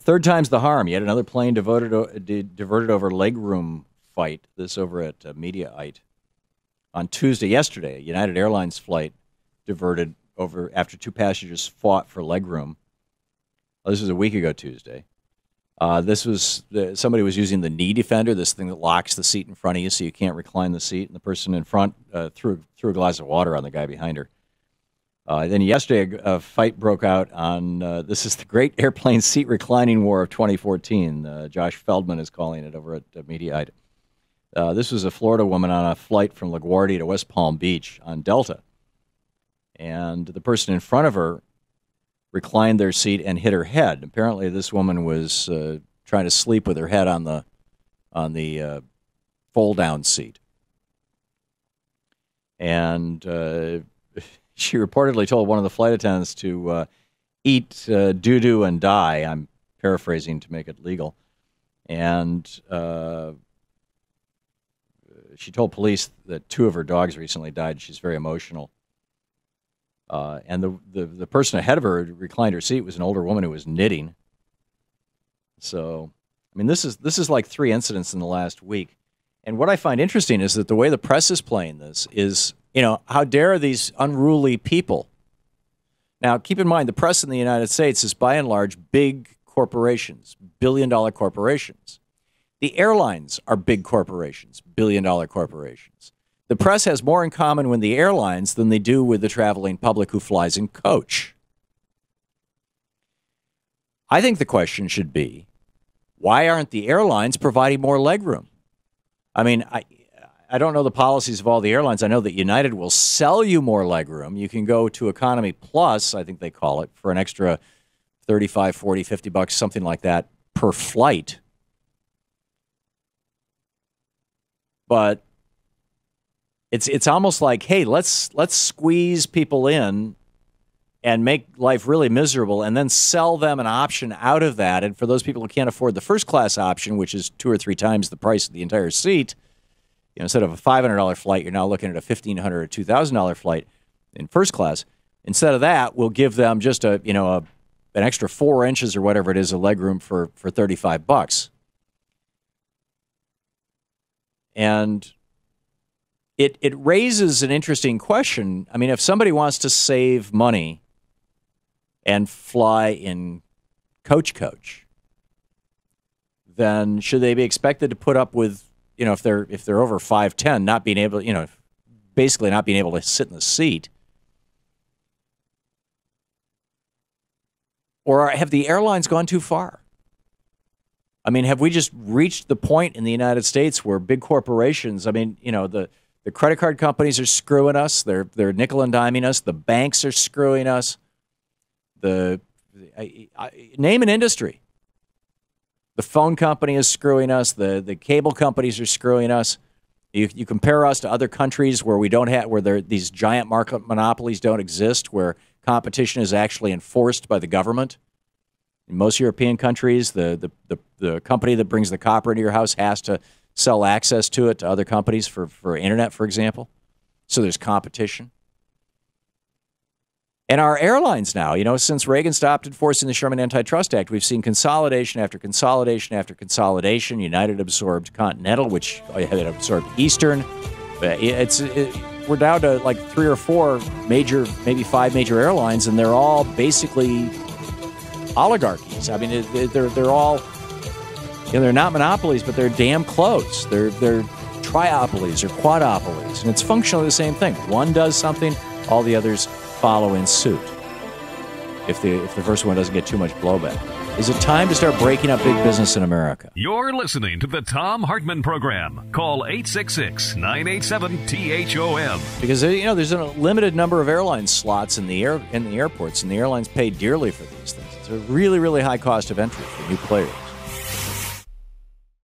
third time's the harm. Yet another plane diverted over legroom fight. This over at Mediaite. On Tuesday, yesterday, a United Airlines flight diverted over after two passengers fought for legroom. This was a week ago Tuesday. This was somebody was using the knee defender, this thing that locks the seat in front of you so you can't recline the seat, and the person in front threw a glass of water on the guy behind her. Then yesterday, a fight broke out on, this is the great airplane seat reclining war of 2014. Josh Feldman is calling it over at Mediaite. This was a Florida woman on a flight from LaGuardia to West Palm Beach on Delta. And the person in front of her reclined their seat and hit her head. Apparently, this woman was trying to sleep with her head on the fold-down seat. And she reportedly told one of the flight attendants to eat doo-doo and die. I'm paraphrasing to make it legal. And she told police that two of her dogs recently died. She's very emotional. And the person ahead of her who reclined her seat was an older woman who was knitting. So, I mean, this is like 3 incidents in the last week. And what I find interesting is that the way the press is playing this is, how dare these unruly people? Now, keep in mind, the press in the United States is by and large big corporations, billion-dollar corporations. The airlines are big corporations, billion-dollar corporations. The press has more in common with the airlines than they do with the traveling public who flies in coach. I think the question should be, why aren't the airlines providing more legroom? I mean, I don't know the policies of all the airlines. I know that United will sell you more legroom. You can go to Economy Plus, I think they call it, for an extra $35, $40, $50, something like that per flight. But it's almost like, hey, let's squeeze people in and make life really miserable and then sell them an option out of that. And for those people who can't afford the first class option, which is 2 or 3 times the price of the entire seat, instead of a $500 flight, you're now looking at a $1,500 or $2,000 flight in first class. Instead of that, we'll give them just an extra 4 inches or whatever it is of legroom for $35. And it raises an interesting question. I mean, if somebody wants to save money and fly in coach, then should they be expected to put up with, if they're over 5'10", not being able, basically not being able to sit in the seat? Or have the airlines gone too far? I mean, have we just reached the point in the United States where big corporations, the credit card companies are screwing us. They're nickel and diming us. The banks are screwing us. Name an industry. The phone company is screwing us. The cable companies are screwing us. You compare us to other countries where these giant market monopolies don't exist, where competition is actually enforced by the government. In most European countries, the company that brings the copper into your house has to sell access to it to other companies for internet, for example. So there's competition. And our airlines now, since Reagan stopped enforcing the Sherman Antitrust Act, we've seen consolidation after consolidation after consolidation. United absorbed Continental, which had absorbed Eastern. We're down to like 3 or 4 major, maybe 5 major airlines, and they're all basically oligarchies. I mean, they're all, they're not monopolies, but they're damn close. They're triopolies or quadopolies, and it's functionally the same thing. One does something, all the others follow in suit. If the first one doesn't get too much blowback. Is it time to start breaking up big business in America? You're listening to the Thom Hartmann Program. Call 866-987-THOM. Because there's a limited number of airline slots in the airports, and the airlines pay dearly for these things. It's a really, really high cost of entry for new players.